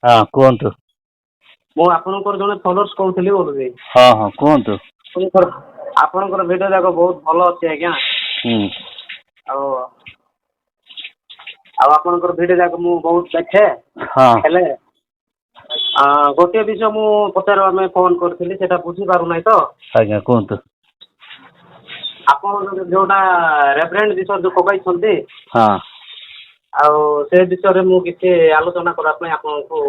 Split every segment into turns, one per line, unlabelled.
ହଁ କୁହନ୍ତୁ।
ମୁଁ ଆପଣଙ୍କର ଜଣେ ଫଲୋଅର୍ସ କହୁଥିଲି ବୋଧହୁଏ।
ହଁ ହଁ କୁହନ୍ତୁ।
ଆପଣଙ୍କର ଭିଡ଼ିଓ ଯାକ ବହୁତ ଭଲ ଅଛି ଆଜ୍ଞା।
ହୁଁ।
ଆଉ ଆଉ ଆପଣଙ୍କର ଭିଡ଼ିଓ ଯାକ ମୁଁ ବହୁତ ଦେଖେ।
ହଁ
ହେଲେ ଗୋଟିଏ ବିଷୟ ମୁଁ ପଚାରିବା ପାଇଁ ଫୋନ୍ କରିଥିଲି, ସେଇଟା ବୁଝିପାରୁନାହିଁ ତ।
ଆଜ୍ଞା କୁହନ୍ତୁ।
ଆପଣ ଯୋଉଟା ରେଭରେଣ୍ଡ ବିଷୟରେ ଯୋଉ ପକାଇଛନ୍ତି,
ହଁ
ଆଉ ସେ ବିଷୟରେ ମୁଁ କିଛି ଆଲୋଚନା କରିବା ପାଇଁ ଆପଣଙ୍କୁ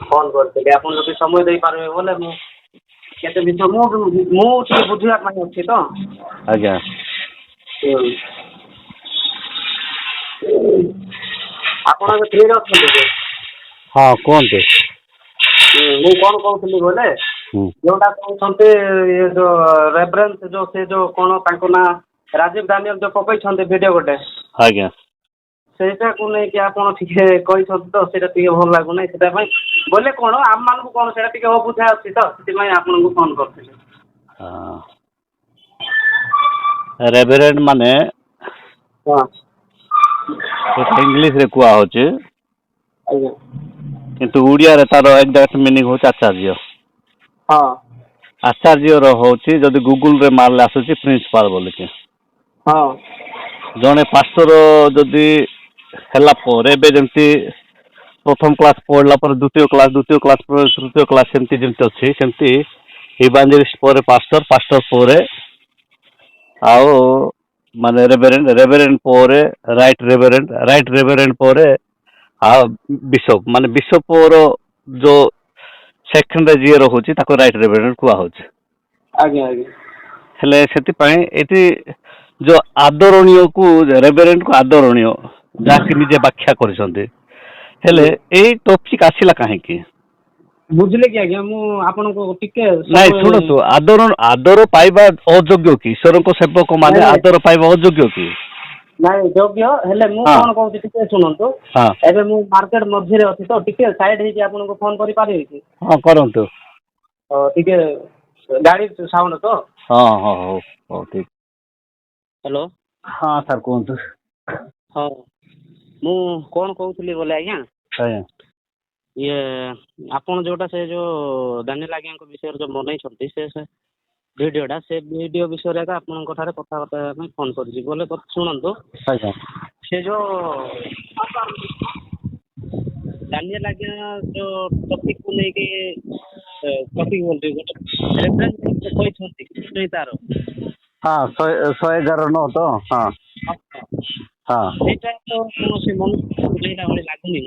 ଫୋନ୍ କରିଥିଲି। ଆପଣ ଯଦି ସମୟ ଦେଇପାରିବେ ବୋଲେ ମୁଁ କେତେ ବିଷୟ ମୁଁ ଟିକେ ବୁଝିବା ପାଇଁ ଅଛି ତ।
ଆଜ୍ଞା।
ଆପଣ ଏବେ ଫ୍ରିରେ ଅଛନ୍ତି କି?
ହଁ କୁହନ୍ତୁ।
ମୁଁ କଣ କହୁଥିଲି ବୋଲେ,
ହୁଁ
ଯୋଉଟା କହୁଛନ୍ତି ଇଏ ଯୋଉ ରେଭରେଣ୍ଡ ଯୋଉ ସେ ଯୋଉ କଣ ତାଙ୍କ ନାଁ ରାଜୀବ ଡାନିଏଲ ଯୋଉ ପକେଇଛନ୍ତି ଭିଡ଼ିଓ ଗୋଟେ।
ଆଜ୍ଞା।
ସେଇଟାକୁ ନେଇକି ଆପଣ ଟିକେ କହିଛନ୍ତି ତ, ସେଇଟା ଟିକେ ଭଲ ଲାଗୁନାହିଁ। ସେଇଟା ପାଇଁ ବୋଲେ କଣ ଆମ ମାନଙ୍କୁ କଣ ସେଇଟା ଟିକେ ଅବୁଝା ଅଛି ତ, ସେଥିପାଇଁ ଆପଣଙ୍କୁ ଫୋନ୍ କରିଥିଲି।
ହଁ ରେଭରେଣ୍ଡ ମାନେ
ହଁ
ସେଟା ଇଂଲିଶରେ କୁହା ହଉଛି,
ଆଜ୍ଞା।
କିନ୍ତୁ ଓଡ଼ିଆରେ ତାର ଏକ୍ଜାକ୍ଟ ମିନିଂ ହଉଛି ଆଚାର୍ଯ୍ୟ।
ହଁ
ଆଚାର୍ଯ୍ୟର ହଉଛି ଯଦି ଗୁଗୁଲରେ ମାରିଲେ ଆସୁଛି ପ୍ରିନ୍ସିପାଲ ବୋଲିକି।
ହଁ
ଜଣେ ପାଷ୍ଟର ଯଦି ହେଲା ପରେ, ଏବେ ଯେମିତି ପ୍ରଥମ କ୍ଲାସ ପଢିଲା ପରେ ଦ୍ୱିତୀୟ କ୍ଲାସ, ଦ୍ୱିତୀୟ କ୍ଲାସ ପରେ ତୃତୀୟ କ୍ଲାସ, ସେମିତି ଯେମିତି ଅଛି, ସେମିତି ଇଭାଞ୍ଜେଲିଷ୍ଟ ପରେ ପାଷ୍ଟର, ପାଷ୍ଟର ପରେ ଆଉ ମାନେ ରେଭରେଣ୍ଡ, ରେଭରେଣ୍ଡ ପରେ ରାଇଟ ରେଭରେଣ୍ଡ, ରାଇଟ ରେଭରେଣ୍ଡ ପରେ ଆଉ ବିଶପ, ମାନେ ବିଶପର ଯୋଉ ସେକେଣ୍ଡରେ ଯିଏ ରହୁଛି ତାକୁ ରାଇଟ ରେଭରେଣ୍ଡ କୁହା ହଉଛି।
ଆଜ୍ଞା ଆଜ୍ଞା।
ହେଲେ ସେଥିପାଇଁ ଏଠି ଯୋଉ ଆଦରଣୀୟକୁ ରେଭରେଣ୍ଡକୁ ଆଦରଣୀୟ ଯାହାକି ନିଜେ ବ୍ୟାଖ୍ୟା କରିଛନ୍ତି। ହେଲେ ଏଇ ଟପିକ ଆସିଲା କାହିଁକି?
ବୁଝିଲେ କି ଆଜ୍ଞା, ମୁଁ ଆପଣଙ୍କୁ ଟିକେ
ନାଇଁ
ସମୟ
ଶୁଣନ୍ତୁ, ଆଦର ପାଇବା ଅଯୋଗ୍ୟ କି? ଈଶ୍ୱରଙ୍କ ସେବକ
ନାଇଁ
ମାନେ
ନାଇଁ
ଆଦର ପାଇବା ଅଯୋଗ୍ୟ କି?
ନାଇଁ ଯୋଗ୍ୟ, ହେଲେ ମୁଁ
ହଁ
କଣ କହୁଛି ଟିକେ ଶୁଣନ୍ତୁ।
ହଁ
ଏବେ ମୁଁ ମାର୍କେଟ ମଝିରେ ଅଛି ତ, ଟିକେ ସାଇଡ ହେଇକି ଆପଣଙ୍କୁ ଫୋନ କରିପାରିବି କି?
ହଁ କରନ୍ତୁ।
ଟିକେ ଗାଡ଼ି ସାଉଣ୍ଡ ତ।
ହଁ ହଁ ହଉ ହଉ ଠିକ।
ହ୍ୟାଲୋ।
ହଁ ସାର୍ କୁହନ୍ତୁ।
ହଁ ମୁଁ କଣ କହୁଥିଲି ବୋଲେ ଆଜ୍ଞା,
ଆଜ୍ଞା
ଇଏ ଆପଣ ଯୋଉଟା ସେ ଯୋଉ ଦାନିଏଲ ଆଜ୍ଞାଙ୍କ ବିଷୟରେ ଯୋଉ ବନେଇଛନ୍ତି, ସେ ଭିଡ଼ିଓଟା, ସେ ଭିଡ଼ିଓ ବିଷୟରେ ଏକା ଆପଣଙ୍କ ଠାରେ କଥାବାର୍ତ୍ତା ହେବା ପାଇଁ ଫୋନ୍ କରିଛି। ବୋଲେ ଶୁଣନ୍ତୁ,
ଆଜ୍ଞା
ସେ ଯୋଉ ଦାନିଏଲ ଆଜ୍ଞା ଯୋଉ ଟପିକକୁ ନେଇକି ଟପିକ ବୋଲଛି ଗୋଟେ ରେଫରେନ୍ସ କହିଛନ୍ତି ତାର।
ହଁ 111 ତ ହଁ ହଁ
ସେଇଟା ତ କୌଣସି ମନୁଷ୍ୟକୁ ବୁଝେଇଲା ଭଳି ଲାଗୁନି।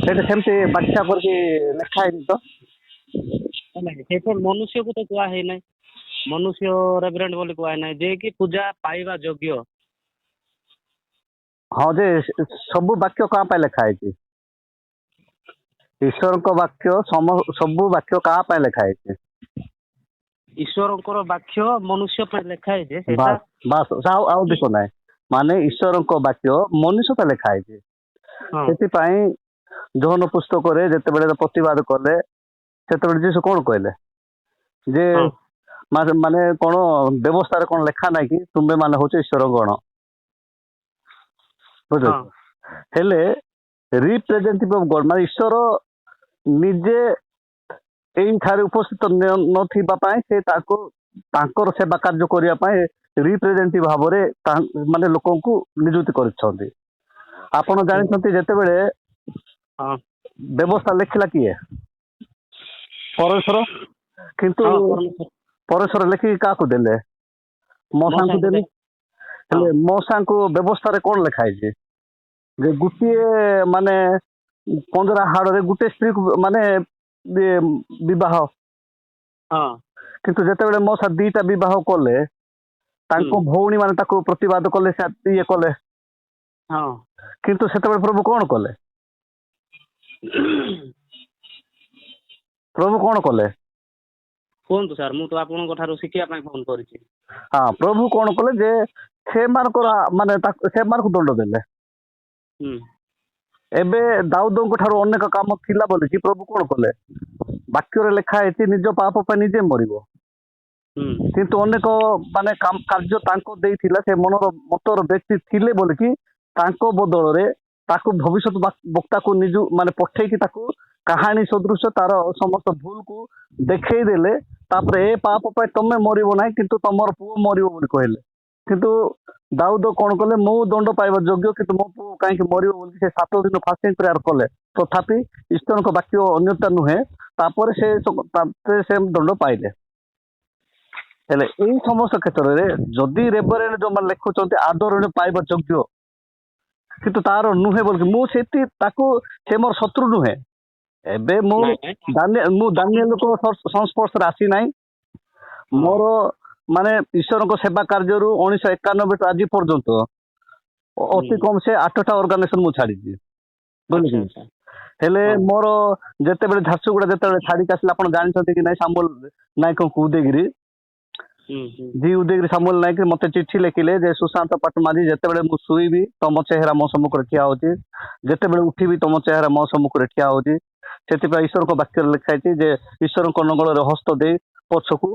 ସେଇଟା ସେମିତି ବ୍ୟାଖ୍ୟା କରିକି ଲେଖା ହେଇନି ତ।
ସେ ମନୁଷ୍ୟକୁ ତ କୁହା ହେଇନାହିଁ। ମନୁଷ୍ୟ ରେଭରେଣ୍ଡ ବୋଲି କୁହା ନାହିଁ, ଯିଏ କି ପୂଜା ପାଇବା ଯୋଗ୍ୟ।
ହଁ ଯେ ସବୁ ବାକ୍ୟ କାହା ପାଇଁ ଲେଖା ହେଇଛି? ଈଶ୍ୱରଙ୍କ ବାକ୍ୟ ସବୁ ବାକ୍ୟ କାହା ପାଇଁ ଲେଖା ହେଇଛି?
ଈଶ୍ୱରଙ୍କର ବାକ୍ୟ ମନୁଷ୍ୟ ପାଇଁ ଲେଖା ହେଇଛି। ସେଇଟା
ବାସ୍ ବାସ୍, ଆଉ ଦେଖ ନାହିଁ, ମାନେ ଈଶ୍ୱରଙ୍କ ବାକ୍ୟ ମନୁଷ୍ୟ ପାଇଁ ଲେଖା ହେଇଛି।
ହଁ
ସେଥିପାଇଁ ଯୌନ ପୁସ୍ତକରେ ଯେତେବେଳେ ପ୍ରତିବାଦ କଲେ, ସେତେବେଳେ ଯୀଶୁ କଣ କହିଲେ? ଯେ
ହଁ
ମାନେ କଣ ବ୍ୟବସ୍ଥାରେ କଣ ଲେଖା ନାହିଁ କି ତୁମେ ମାନେ ହଉଛ ଈଶ୍ୱର ଗଣ?
ହଁ
ବୁଝୁଛ? ହେଲେ ରିପ୍ରେଜେଣ୍ଟେଟିଭ ଅଫ ଗଡ୍, ମାନେ ଈଶ୍ୱର ନିଜେ ଏଇଠାରେ ଉପସ୍ଥିତ ନଥିବା ପାଇଁ ସେ ତାଙ୍କର ସେବା କାର୍ଯ୍ୟ କରିବା ପାଇଁ ରିପ୍ରେଜେଣ୍ଟେଟିଭ ଭାବରେ ମାନେ ଲୋକଙ୍କୁ ନିଯୁକ୍ତି କରିଛନ୍ତି। ଆପଣ ଜାଣିଛନ୍ତି ଯେତେବେଳେ
ହଁ
ବ୍ୟବସ୍ଥା ଲେଖିଲା କିଏ? ପରମେଶ୍ୱର। କିନ୍ତୁ
ହଁ ପରମେଶ୍ୱର
ପରମେଶ୍ୱର ଲେଖିକି କାହାକୁ ଦେଲେ? ମଷାଙ୍କୁ
ମଉସାଙ୍କୁ
ଦେଲେ।
ହଁ
ହେଲେ ମଷାଙ୍କୁ ବ୍ୟବସ୍ଥାରେ କଣ ଲେଖା ହେଇଛି? ଯେ ଗୋଟିଏ ମାନେ ପଞ୍ଜରା ହାଡରେ ଗୋଟେ ସ୍ତ୍ରୀକୁ ମାନେ ବିବାହ।
ହଁ
କିନ୍ତୁ ଯେତେବେଳେ ମଷା ଦିଟା ବିବାହ କଲେ,
ହୁଁ
ତାଙ୍କ ଭଉଣୀ ମାନେ ତାକୁ ପ୍ରତିବାଦ କଲେ, ସେ ଇଏ କଲେ।
ହଁ
କିନ୍ତୁ ସେତେବେଳେ ପ୍ରଭୁ କଣ କଲେ? ପ୍ରଭୁ କଣ କଲେ?
କୁହନ୍ତୁ ସାର୍, ମୁଁ ତ ଆପଣଙ୍କ ଠାରୁ ଶିଖିବା ପାଇଁ ଫୋନ କରିଛି।
ହଁ ପ୍ରଭୁ କଣ କଲେ ଯେ ସେମାନଙ୍କର ମାନେ ସେମାନଙ୍କୁ ଦଣ୍ଡ ଦେଲେ।
ହୁଁ
ଏବେ ଦାଉଦଙ୍କ ଠାରୁ ଅନେକ କାମ ଥିଲା ବୋଲିକି ପ୍ରଭୁ କଣ କଲେ? ବାକ୍ୟରେ ଲେଖା ହେଇଛି ନିଜ ପାପ ପାଇଁ ନିଜେ ମରିବ।
ହୁଁ
କିନ୍ତୁ ଅନେକ ମାନେ କାର୍ଯ୍ୟ ତାଙ୍କ ଦେଇଥିଲା, ସେ ମତର ବ୍ୟକ୍ତି ଥିଲେ ବୋଲିକି ତାଙ୍କ ବଦଳରେ ତାକୁ ଭବିଷ୍ୟତ ବକ୍ତାକୁ ମାନେ ପଠେଇକି ତାକୁ କାହାଣୀ ସଦୃଶ ତାର ସମସ୍ତ ଭୁଲକୁ ଦେଖେଇ ଦେଲେ। ତାପରେ ଏ ପାପ ପାଇଁ ତମେ ମରିବ ନାହିଁ କିନ୍ତୁ ତମର ପୁଅ ମରିବ ବୋଲି କହିଲେ। କିନ୍ତୁ ଦାଉଦ କଣ କଲେ, ମୁଁ ଦଣ୍ଡ ପାଇବା ଯୋଗ୍ୟ କିନ୍ତୁ ମୋ ପୁଅ କାହିଁକି ମରିବ ବୋଲି ସେ 7 ଦିନ ଫାଷ୍ଟିଂ ପ୍ରେୟାର କଲେ। ତଥାପି ଈଶ୍ୱରଙ୍କ ବାକ୍ୟ ଅନ୍ୟତା ନୁହେଁ। ତାପରେ ସେ ଦଣ୍ଡ ପାଇଲେ। ହେଲେ ଏଇ ସମସ୍ତ କ୍ଷେତ୍ରରେ ଯଦି ରେଭରେଣ୍ଡ ଯୋଉମାନେ ଲେଖୁଛନ୍ତି ଆଦରଣୀୟ ପାଇବା ଯୋଗ୍ୟ କିନ୍ତୁ ତାର ନୁହେଁ ବୋଲି, ମୁଁ ସେଠି ତାକୁ, ସେ ମୋର ଶତ୍ରୁ ନୁହେଁ। ଏବେ ମୁଁ
ନାଇଁ
ଦାନିଏଲଙ୍କ ସଂସ୍ପର୍ଶରେ ଆସି ନାହିଁ। ମୋର ମାନେ ଈଶ୍ୱରଙ୍କ ସେବା କାର୍ଯ୍ୟରୁ 1991 ଠୁ ଆଜି ପର୍ଯ୍ୟନ୍ତ ଅତି କମ ସେ 8ଟା ଅର୍ଗାନାଇଜେସନ ମୁଁ ଛାଡିଛି, ବୁଝିଲି। ହେଲେ ମୋର ଯେତେବେଳେ ଝାରସୁଗୁଡା ଯେତେବେଳେ ଛାଡିକି ଆସିଲେ, ଆପଣ ଜାଣିଛନ୍ତି କି ନାଇଁ, ସାମୁଏଲ ନାୟକଙ୍କୁ ଉଦୟଗିରି ସାମୁଏଲ ନାୟକ ମତେ ଚିଠି ଲେଖିଲେ ଯେ ସୁଶାନ୍ତ ପାଟମାଝୀ, ଯେତେବେଳେ ମୁଁ ଶୋଇବି ତମ ଚେହେରା ମୋ ସମ୍ମୁଖରେ ଠିଆ ହଉଛି, ଯେତେବେଳେ ଉଠିବି ତମ ଚେହେରା ମୋ ସମ୍ମୁଖରେ ଠିଆ ହଉଛି। ସେଥିପାଇଁ ଈଶ୍ୱରଙ୍କ ବାକ୍ୟରେ ଲେଖା ହେଇଛି ଯେ ଈଶ୍ୱରଙ୍କ ନଙ୍ଗଳରେ ହସ୍ତ ଦେଇ ପଛକୁ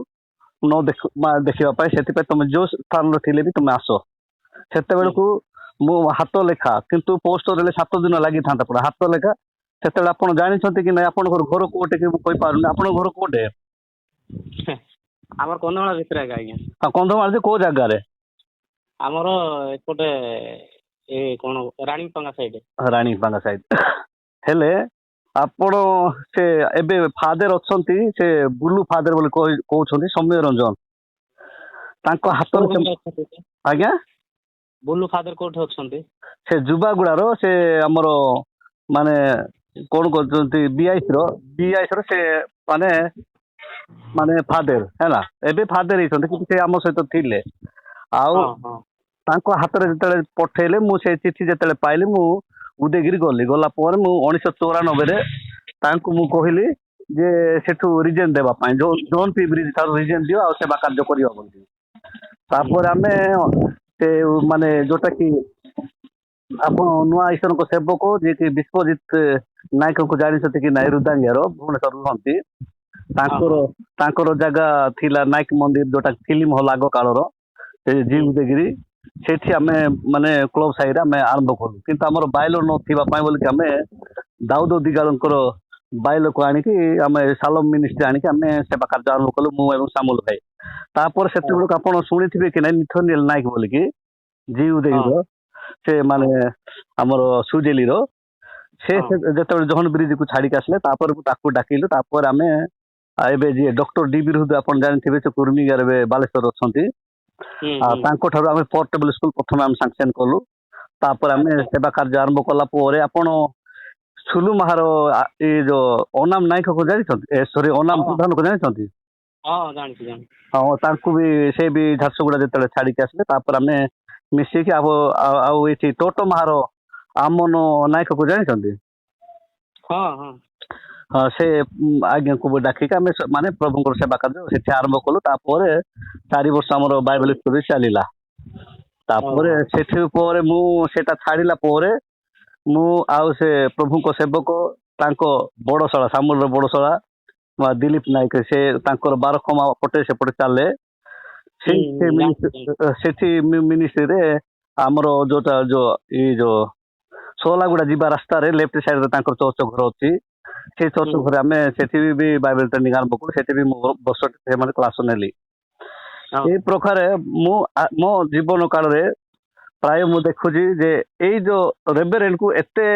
ଦେଖିବା ପାଇଁ, ସେଥିପାଇଁ ତମେ ଯୋଉ ସ୍ଥାନରେ ଥିଲେ ବି ତମେ ଆସ। ସେତେବେଳକୁ ମୁଁ ହାତ ଲେଖା, କିନ୍ତୁ ପୋଷ୍ଟରେ 7 ଦିନ ଲାଗିଥାନ୍ତା ପୁରା ହାତ ଲେଖା। ସେତେବେଳେ ଆପଣ ଜାଣିଛନ୍ତି କି ନାଇଁ, ଆପଣଙ୍କର ଘର କୋଉଠି କି ମୁଁ କହିପାରୁନି। ଆପଣଙ୍କ ଘର କୋଉଠି?
ଆମର କନ୍ଧମାଳ ଭିତରେ ଆଜ୍ଞା।
ହଁ, କନ୍ଧମାଳ ଯେ କୋଉ ଜାଗାରେ?
ଆମର ଏପଟେ ଏ କଣ ରାଣୀପାଙ୍ଗା ସାଇଡ।
ରାଣୀପାଙ୍ଗା ସାଇଡ। ହେଲେ ଆପଣ ସେ ଏବେ ଫାଦର ଅଛନ୍ତି, ସେ ବୁଲୁ ଫାଦର ବୋଲି କହୁଛନ୍ତି, ସୌମ୍ୟ ରଞ୍ଜନ। ତାଙ୍କ ହାତରେ ଆଜ୍ଞା,
ବୁଲୁ ଫାଦର କୋଉଠି ଅଛନ୍ତି?
ସେ ଯୁବାଗୁଡାର, ସେ ଆମର ମାନେ କଣ କରୁଛନ୍ତି ବିଆଇସର ସେ ମାନେ ଫାଦର ହେଲା। ଏବେ ଫାଦର ହେଇଛନ୍ତି କିନ୍ତୁ ସେ ଆମ ସହିତ ଥିଲେ। ଆଉ ତାଙ୍କ ହାତରେ ଯେତେବେଳେ ପଠେଇଲେ, ମୁଁ ସେ ଚିଠି ଯେତେବେଳେ ପାଇଲି, ମୁଁ ଉଦୟଗିରି ଗଲା ପରେ ମୁଁ 1994 ତାଙ୍କୁ ମୁଁ କହିଲି ଯେ ସେଠୁ ରିଜେନ୍ ଦେବା ପାଇଁ, ଜୋନ୍ ପି ବ୍ରିଜ ଠାରୁ ରିଜେନ୍ ଦିଅ ଆଉ ସେବା କାର୍ଯ୍ୟ କରିବା ବୋଲି। ତାପରେ ଆମେ ସେ ମାନେ ଯୋଉଟା କି ଆପଣ ନୂଆ ଈଶ୍ୱରଙ୍କ ସେବକ ଯିଏକି ବିଶ୍ୱଜିତ ନାୟକଙ୍କୁ ଜାଣିଛନ୍ତି କି ନାଇଁ, ରୁଦାଙ୍ଗିଆର ଭୁବନେଶ୍ୱର ରୁହନ୍ତି। ତାଙ୍କର ଜାଗା ଥିଲା ନାୟକ ମନ୍ଦିର, ଯୋଉଟା ଫିଲ୍ମ ହଲ୍ ଆଗ କାଳର, ସେ ଜି ଉଦୟଗିରି। ସେଠି ଆମେ ମାନେ କ୍ଲବ ସାହିରେ ଆମେ ଆରମ୍ଭ କଲୁ। କିନ୍ତୁ ଆମର ବାଇଲ ନଥିବା ପାଇଁ ବୋଲିକି ଆମେ ଦାଉଦ ଦିଗାଳଙ୍କର ବାଇଲକୁ ଆଣିକି ଆମେ ସାଲମ ମିନିଷ୍ଟ୍ରି ଆଣିକି ଆମେ ସେବା କାର୍ଯ୍ୟ ଆରମ୍ଭ କଲୁ, ମୁଁ ଏବଂ ସାମୁଲ ଭାଇ। ତାପରେ ସେତେବେଳକୁ ଆପଣ ଶୁଣିଥିବେ କି ନାଇଁ, ନିଥନିଏଲ ନାୟକ ବୋଲିକି ଜି ଉଦୟଗିରିର, ସେ ମାନେ ଆମର ସୁଜେଲିର, ସେ ଯେତେବେଳେ ଜହନ ବ୍ରିଜକୁ ଛାଡିକି ଆସିଲେ, ତାପରେ ତାକୁ ଡାକିଲୁ। ତାପରେ ଆମେ ଏବେ ଯିଏ ଡକ୍ଟର ଡି.ବି. ରୁଦ ଆପଣ ଜାଣିଥିବେ, ସେ କୁର୍ମିଗାର ଏବେ ବାଲେଶ୍ୱର ଅଛନ୍ତି। ତାଙ୍କ ଠାରୁ ଆମେ ପୋର୍ଟେବଲ ସ୍କୁଲ ପ୍ରଥମେ ଆମେ ସାଙ୍ଗସନ କଲୁ। ତାପରେ ଆମେ ସେବା କାର୍ଯ୍ୟ ଆରମ୍ଭ କଲା ପରେ ଆପଣ ସୁଲୁ ମାହାର ଏ ଯୋଉ ଅନାମ ନାୟକକୁ ଜାଣିଛନ୍ତି? ସରି, ଅନାମ ପ୍ରଧାନକୁ ଜାଣିଛନ୍ତି? ହଁ, ତାଙ୍କୁ ବି ସେ ବି ଝାରସୁଗୁଡା ଯେତେବେଳେ ଛାଡିକି ଆସିଲେ, ତାପରେ ଆମେ ମିଶିକି ଆଉ ଏଠି ଟୋଟୋ ମାହାର ଆମନ ନାୟକକୁ ଜାଣିଛନ୍ତି? ହଁ, ସେ ଆଜ୍ଞାକୁ ଡାକିକି ଆମେ ମାନେ ପ୍ରଭୁଙ୍କର ସେବା କାର୍ଯ୍ୟ ସେଠି ଆରମ୍ଭ କଲୁ। ତାପରେ 4 ବର୍ଷ ଆମର ବାଇବେଲ ଷ୍ଟୋରୀ ଚାଲିଲା। ତାପରେ ସେଠି ପରେ ମୁଁ ସେଟା ଛାଡିଲା ପରେ ମୁଁ ଆଉ ସେ ପ୍ରଭୁଙ୍କ ସେବକ, ତାଙ୍କ ବଡଶାଳା ସାମୁଲର ବଡଶାଳା ଦିଲ୍ଲୀପ ନାୟକ, ସେ ତାଙ୍କର ବାରଖମା ପଟେ ସେପଟେ ଚାଲେ। ସେଠି ମିନିଷ୍ଟ୍ରିରେ ଆମର ଯୋଉଟା ଯୋଉ ସୋଲାଗୁଡା ଯିବା ରାସ୍ତାରେ ଲେଫ୍ଟ ସାଇଡରେ ତାଙ୍କର ଚର୍ଚ୍ଚ ଘର ଅଛି। ସେଇ ଚର୍ଚ୍ଚ ଘରେ ଆମେ ସେଠି ବି ବାଇବେଲ ଟ୍ରେନିଂ ଆରମ୍ଭ କଲୁ। ସେଠି ବି ମୁଁ ବର୍ଷ ସେମାନେ କ୍ଲାସ ନେଲି। ଏଇ ପ୍ରକାରେ ମୁଁ ମୋ ଜୀବନ କାଳରେ ପ୍ରାୟ ମୁଁ ଦେଖୁଛି ଯେ ଏଇ ଯୋଉ ରେଭରେଣ୍ଡକୁ ଏତେ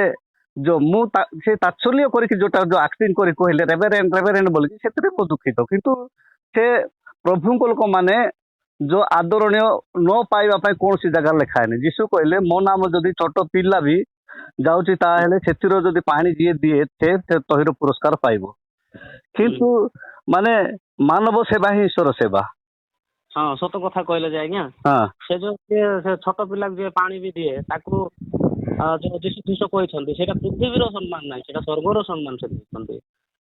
ମୁଁ ସେ ତାତ୍ସଲ୍ୟ କରିକି ଯୋଉଟା ଯୋଉ ଆକ୍ଟିଂ କରି କହିଲେ ରେଭରେଣ୍ଡ ବୋଲିକି, ସେଥିରେ ମୁଁ ଦୁଃଖିତ। କିନ୍ତୁ ସେ ପ୍ରଭୁଙ୍କ ଲୋକମାନେ ଯୋଉ ଆଦରଣୀୟ ନ ପାଇବା ପାଇଁ କୌଣସି ଜାଗାରେ ଲେଖା ହେଇନି। ଯୀଶୁ କହିଲେ ମୋ ନାମ ଯଦି ଛୋଟ ପିଲା ବି ଯାଉଛି, ତାହେଲେ ସେଥିର ଯଦି ପାଣି ଯିଏ ଦିଏ ସେ ତହିର ପୁରସ୍କାର ପାଇବ। କିନ୍ତୁ ମାନେ ମାନବ ସେବା ହିଁ ଈଶ୍ୱର ସେବା।
ହଁ, ସତ କଥା କହିଲେ ଯେ ଆଜ୍ଞା। ସେ ଯୋଉ ସେ ଛୋଟ ପିଲାକୁ ଯିଏ ପାଣି ବି ଦିଏ, ତାକୁ ଯୋଉ ଯୀଶୁ କହିଛନ୍ତି, ସେଇଟା ପୃଥିବୀର ସମ୍ମାନ ନାହିଁ, ସେଇଟା ସ୍ୱର୍ଗର ସମ୍ମାନ ସେ ଦେଇଛନ୍ତି।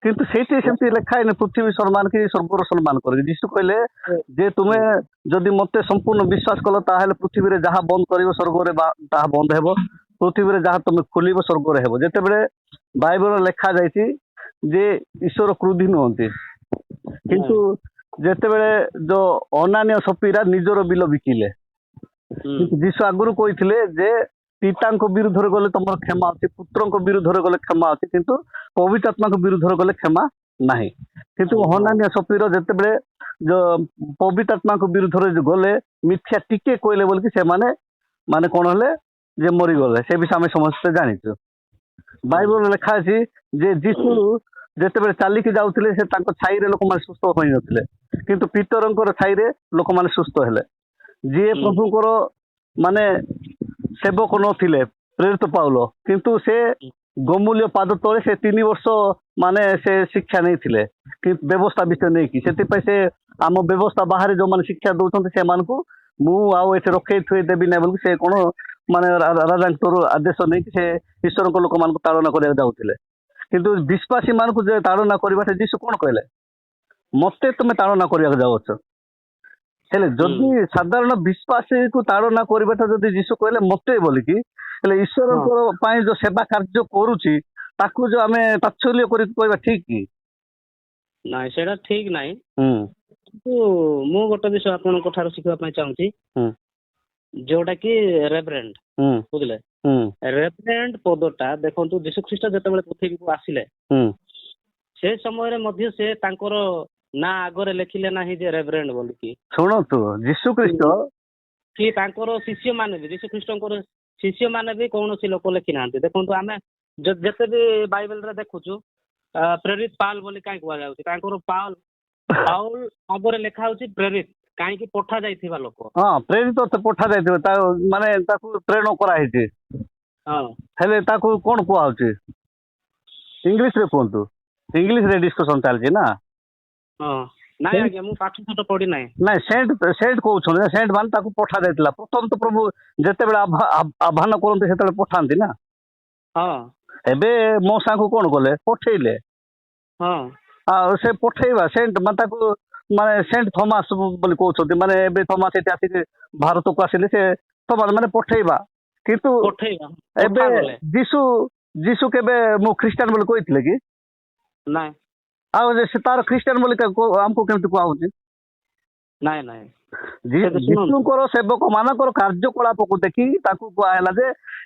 କିନ୍ତୁ ସେଇଠି ସେମିତି ଲେଖା ହେଇନି ପୃଥିବୀ ସମ୍ମାନ କି ସ୍ୱର୍ଗର ସମ୍ମାନ କରିକି। ଯୀଶୁ କହିଲେ ଯେ ତୁମେ ଯଦି ମତେ ସମ୍ପୂର୍ଣ୍ଣ ବିଶ୍ୱାସ କଲ, ତାହେଲେ ପୃଥିବୀରେ ଯାହା ବନ୍ଦ କରିବ ସ୍ୱର୍ଗରେ ତାହା ବନ୍ଦ ହେବ, ପୃଥିବୀରେ ଯାହା ତୁମେ ଖୋଲିବ ସ୍ୱର୍ଗରେ ହେବ। ଯେତେବେଳେ ବାଇବଲ ଲେଖା ଯାଇଛି ଯେ ଈଶ୍ୱର କ୍ରୋଧୀ ନୁହନ୍ତି, କିନ୍ତୁ ଯେତେବେଳେ ଯୋଉ ଅନାନ୍ୟ ସପିରା ନିଜର ବିଲ ବିକିଲେ, କିନ୍ତୁ ଯୀଶୁ ଆଗରୁ କହିଥିଲେ ଯେ ପିତାଙ୍କ ବିରୁଦ୍ଧରେ ଗଲେ ତମର କ୍ଷମା ଅଛି, ପୁତ୍ରଙ୍କ ବିରୁଦ୍ଧରେ ଗଲେ କ୍ଷମା ଅଛି, କିନ୍ତୁ ପବିତ୍ର ଆତ୍ମାଙ୍କ ବିରୁଦ୍ଧରେ ଗଲେ କ୍ଷମା ନାହିଁ। କିନ୍ତୁ ହନାନିଆ ସଫିର ଯେତେବେଳେ ପବିତ୍ର ଆତ୍ମାଙ୍କ ବିରୁଦ୍ଧରେ ଗଲେ ମିଥ୍ୟା ଟିକେ କହିଲେ ବୋଲିକି ସେମାନେ ମାନେ କଣ ହେଲେ ଯେ ମରିଗଲେ। ସେ ବିଷୟ ଆମେ ସମସ୍ତେ ଜାଣିଛୁ। ବାଇବଲରେ ଲେଖା ଅଛି ଯେ ଯୀଶୁ ଯେତେବେଳେ ଚାଲିକି ଯାଉଥିଲେ ସେ ତାଙ୍କ ଛାଇରେ ଲୋକମାନେ ସୁସ୍ଥ ହୋଇନଥିଲେ, କିନ୍ତୁ ପିତରଙ୍କର ଛାଇରେ ଲୋକମାନେ ସୁସ୍ଥ ହେଲେ। ଯିଏ ପ୍ରଭୁଙ୍କର ମାନେ ସେବକ ନଥିଲେ ପ୍ରେରିତ ପାଉଲ, କିନ୍ତୁ ସେ ଗୋମୂଲ୍ୟ ପାଦ ତଳେ ସେ 3 ବର୍ଷ ମାନେ ସେ ଶିକ୍ଷା ନେଇଥିଲେ ବ୍ୟବସ୍ଥା ବିଷୟ ନେଇକି। ସେଥିପାଇଁ ସେ ଆମ ବ୍ୟବସ୍ଥା ବାହାରେ ଯୋଉମାନେ ଶିକ୍ଷା ଦଉଛନ୍ତି ସେମାନଙ୍କୁ ମୁଁ ଆଉ ଏଠି ରଖେଇ ଥୁଇ ଦେବି ନାହିଁ ବୋଲି ସେ କଣ ମାନେ ରାଜାଙ୍କର ଆଦେଶ ନେଇକି ସେ ଈଶ୍ୱରଙ୍କ ଲୋକମାନଙ୍କୁ ତାଡ଼ନା କରିବାକୁ ଯାଉଥିଲେ। କିନ୍ତୁ ବିଶ୍ୱାସୀ ମାନଙ୍କୁ ଯେ ତାଡ଼ନା କରିବା ସେ ଯୀଶୁ କଣ କହିଲେ, ମତେ ତୁମେ ତାଡ଼ନା କରିବାକୁ ଯାଉଛ। ହେଲେ ଯଦି ସାଧାରଣ ବିଶ୍ୱାସୀକୁ ତାଡ଼ନା କରିବାଟା ଯଦି ଯୀଶୁ କହିଲେ ମତେ ବୋଲିକି, ହେଲେ ଈଶ୍ୱରଙ୍କ ପାଇଁ ଯୋଉ ସେବା କାର୍ଯ୍ୟ କରୁଛି ତାକୁ ଯୋଉ ଆମେ ତାତ୍ସଲ୍ୟ କରିକି କହିବା ଠିକ କି?
ନାଇଁ ସେଇଟା ଠିକ ନାହିଁ। କିନ୍ତୁ ମୁଁ ଗୋଟେ ବିଷୟ ଆପଣଙ୍କ ଠାରୁ ଶିଖିବା ପାଇଁ ଚାହୁଁଛି, ଯୋଉଟା କି ରେଭରେଣ୍ଡ, ବୁଝିଲେ? ରେଭରେଣ୍ଡ ପଦଟା ଦେଖନ୍ତୁ ଯୀଶୁ ଖ୍ରୀଷ୍ଟ ଯେତେବେଳେ ପୃଥିବୀକୁ ଆସିଲେ ସେ ସମୟରେ ମଧ୍ୟ ସେ ତାଙ୍କର ନା ଆଗରେ ଲେଖିଲେ ନାହିଁ ଯେ ରେଭରେଣ୍ଡ ବୋଲିକି।
ଶୁଣନ୍ତୁ, ଯୀଶୁ ଖ୍ରୀଷ୍ଟ
କି ତାଙ୍କର ଶିଷ୍ୟମାନେ ବି, ଯୀଶୁ ଖ୍ରୀଷ୍ଟଙ୍କର ଶିଷ୍ୟମାନେ ବି କୌଣସି ଲୋକ ଲେଖି ନାହାନ୍ତି। ଦେଖନ୍ତୁ ଆମେ ଯେତେ ବି ବାଇବେଲରେ ଦେଖୁଛୁ ପ୍ରେରିତ ପାଉଲ ବୋଲି କାହିଁ କୁହାଯାଉଛି, ତାଙ୍କର ପାଉଲ ଆଗରେ ଲେଖା ହଉଛି ପ୍ରେରିତ, କାହିଁକି ପଠା ଯାଇଥିବା ଲୋକ।
ହଁ, ପ୍ରେରିତ ପଠା ଯାଇଥିବ, ମାନେ ତାକୁ ପ୍ରେରଣ କରାହେଇଛି। ହେଲେ ତାକୁ କଣ କୁହାହଉଛି? ଇଂଲିଶରେ କୁହନ୍ତୁ, ଇଂଲିଶରେ ଡିସ୍କସନ ଚାଲିଛି ନା।
ନାଇଁ ଆଜ୍ଞା, ମୁଁ ପାଠ ସାଠ ପଢି ନାହିଁ।
ନାଇଁ, ସେଣ୍ଟ କହୁଛନ୍ତି, ସେଣ୍ଟ ମାନେ ତାକୁ ପଠା ଯାଇଥିଲା। ପ୍ରଥମ ତ ପ୍ରଭୁ ଯେତେବେଳେ ଆହ୍ୱାନ କରନ୍ତି ସେତେବେଳେ ପଠାନ୍ତି ନା। ଏବେ ମଉସାଙ୍କୁ କଣ କଲେ, ପଠେଇଲେ। ଆଉ ସେ ପଠେଇବା ସେଣ୍ଟ ମାନେ ତାକୁ ମାନେ ସେଣ୍ଟ ଥମାସ ବୋଲି କହୁଛନ୍ତି। ମାନେ ଏବେ ଥମାସ ଏଠି ଆସିକି ଭାରତକୁ ଆସିଲେ ସେ ଥମାସ ମାନେ ପଠେଇବା। କିନ୍ତୁ ଏବେ ଯୀଶୁ କେବେ ମୁଁ ଖ୍ରୀଷ୍ଟିଆନ ବୋଲି କହିଥିଲେ କି?
ନାଇଁ।
ଆଉ ସେ ତାର ଖ୍ରୀଷ୍ଟିଆନ ବୋଲି ଆମକୁ କେମିତି କୁହାହଉଛି?
ନାଇଁ ନାଇଁ,
ଯୀଶୁଙ୍କର ସେବକ ମାନଙ୍କର କାର୍ଯ୍ୟକଳାପକୁ ଦେଖି ତାକୁ କୁହାହେଲା ଯେ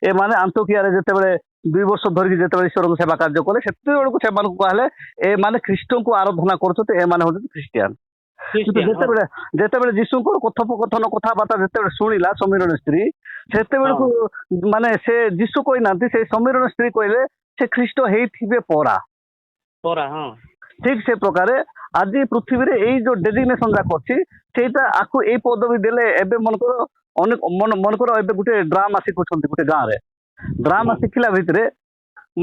ଏମାନେ ଆନ୍ତୋକିଆରେ ଯେତେବେଳେ 2 ବର୍ଷ ଧରିକି ଯେତେବେଳେ ଈଶ୍ୱରଙ୍କୁ ସେବା କାର୍ଯ୍ୟ କଲେ ସେତେବେଳକୁ ସେମାନଙ୍କୁ କୁହାହେଲେ ଏମାନେ ଖ୍ରୀଷ୍ଟଙ୍କୁ ଆରାଧନା କରୁଛନ୍ତି, ଏମାନେ ହଉଛନ୍ତି ଖ୍ରୀଷ୍ଟିଆନ। କିନ୍ତୁ ଯେତେବେଳେ ଯୀଶୁଙ୍କର କଥୋପକଥନ କଥାବାର୍ତ୍ତା ଯେତେବେଳେ ଶୁଣିଲା ସମୀରଣ ସ୍ତ୍ରୀ, ସେତେବେଳକୁ ମାନେ ସେ ଯୀଶୁ କହିନାହାନ୍ତି, ସେ ସମୀରଣ ସ୍ତ୍ରୀ କହିଲେ ସେ ଖ୍ରୀଷ୍ଟ ହେଇଥିବେ ପରା। ଠିକ ସେ ପ୍ରକାରେ ଆଜି ପୃଥିବୀରେ ଏଇ ଯୋଉ ଡେଜିଗ୍ନେସନ ଯାକ ଅଛି ସେଇଟା ଆକୁ ଏଇ ପଦବୀ ଦେଲେ। ଏବେ ମନେକର ଏବେ ଗୋଟେ ଡ୍ରାମା ଶିଖୁଛନ୍ତି ଗୋଟେ ଗାଁରେ, ଡ୍ରାମା ଶିଖିଲା ଭିତରେ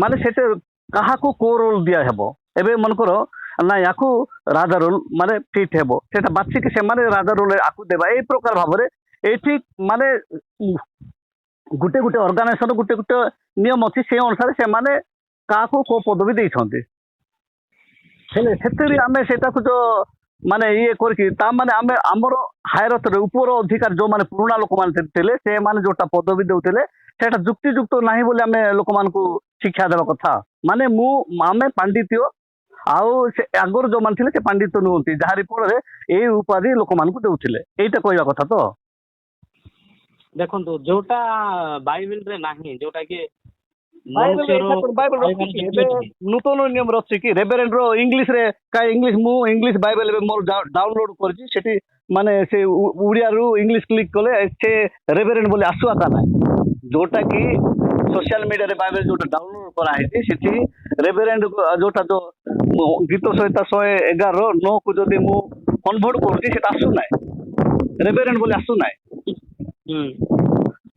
ମାନେ ସେଟା କାହାକୁ କୋଉ ରୋଲ ଦିଆହେବ। ଏବେ ମନେକର ନାଇଁ ଆକୁ ରାଜା ରୋଲ ମାନେ ଫିଟ୍ ହେବ, ସେଟା ବାଛିକି ସେମାନେ ରାଜା ରୋଲ ଆକୁ ଦେବା। ଏଇ ପ୍ରକାର ଭାବରେ ଏଇଠି ମାନେ ଗୋଟେ ଗୋଟେ ଅର୍ଗାନାଇଜେସନ ଗୋଟେ ଗୋଟେ ନିୟମ ଅଛି, ସେ ଅନୁସାରେ ସେମାନେ କାହାକୁ କୋଉ ପଦବୀ ଦେଇଛନ୍ତି। ହେଲେ ସେଥିରେ ଆମେ ସେଟାକୁ ଯୋଉ ମାନେ ଇଏ କରିକି ତାମାନେ ଆମେ ଆମର ହାୟରତରେ ଉପର ଅଧିକାର ଯୋଉମାନେ ପୁରୁଣା ଲୋକମାନେ ଥିଲେ ସେମାନେ ଯୋଉଟା ପଦବୀ ଦେଉଥିଲେ ସେଇଟା ଯୁକ୍ତିଯୁକ୍ତ ନାହିଁ ବୋଲି ଆମେ ଲୋକମାନଙ୍କୁ ଶିକ୍ଷା ଦେବା କଥା। ମାନେ ଆମେ ପାଣ୍ଡିତ୍ୟ ଆଉ ସେ ଆଗରୁ ଯୋଉମାନେ ଥିଲେ ସେ ପାଣ୍ଡିତ୍ୟ ନୁହନ୍ତି, ଯାହାରି ଫଳରେ ଏଇ ଉପାଧି ଲୋକମାନଙ୍କୁ ଦେଉଥିଲେ। ଏଇଟା କହିବା କଥା ତ।
ଦେଖନ୍ତୁ ଯୋଉଟା ବାଇବେଲରେ ନାହିଁ, ଯୋଉଟା କି
ନୂତନ ନିୟମରେ ଅଛି କି ରେଭରେଣ୍ଡ ର ଇଂଲିଶରେ ମୁଁ ଇଂଲିଶ ବାଇବେଲ ଏବେ ମୋର ଡାଉନଲୋଡ କରିଛି, ସେଠି ମାନେ ସେ ଓଡ଼ିଆରୁ ଇଂଲିଶ କ୍ଲିକ୍ କଲେ ସେ ରେଭରେଣ୍ଡ ବୋଲି ଆସୁ ଆକା ନାହିଁ। ଯୋଉଟା କି ସୋସିଆଲ ମିଡିଆରେ ବାଇବେଲ ଯୋଉଟା ଡାଉନଲୋଡ କରାହେଇଛି ସେଠି ରେଭରେଣ୍ଡ ଯୋଉଟା ଯୋଉ ଗୀତ ସହିତ 111:9 କୁ ଯଦି ମୁଁ କନଭର୍ଟ କରୁଛି ସେଟା ଆସୁନାହିଁ, ରେଭରେଣ୍ଡ ବୋଲି ଆସୁନାହିଁ।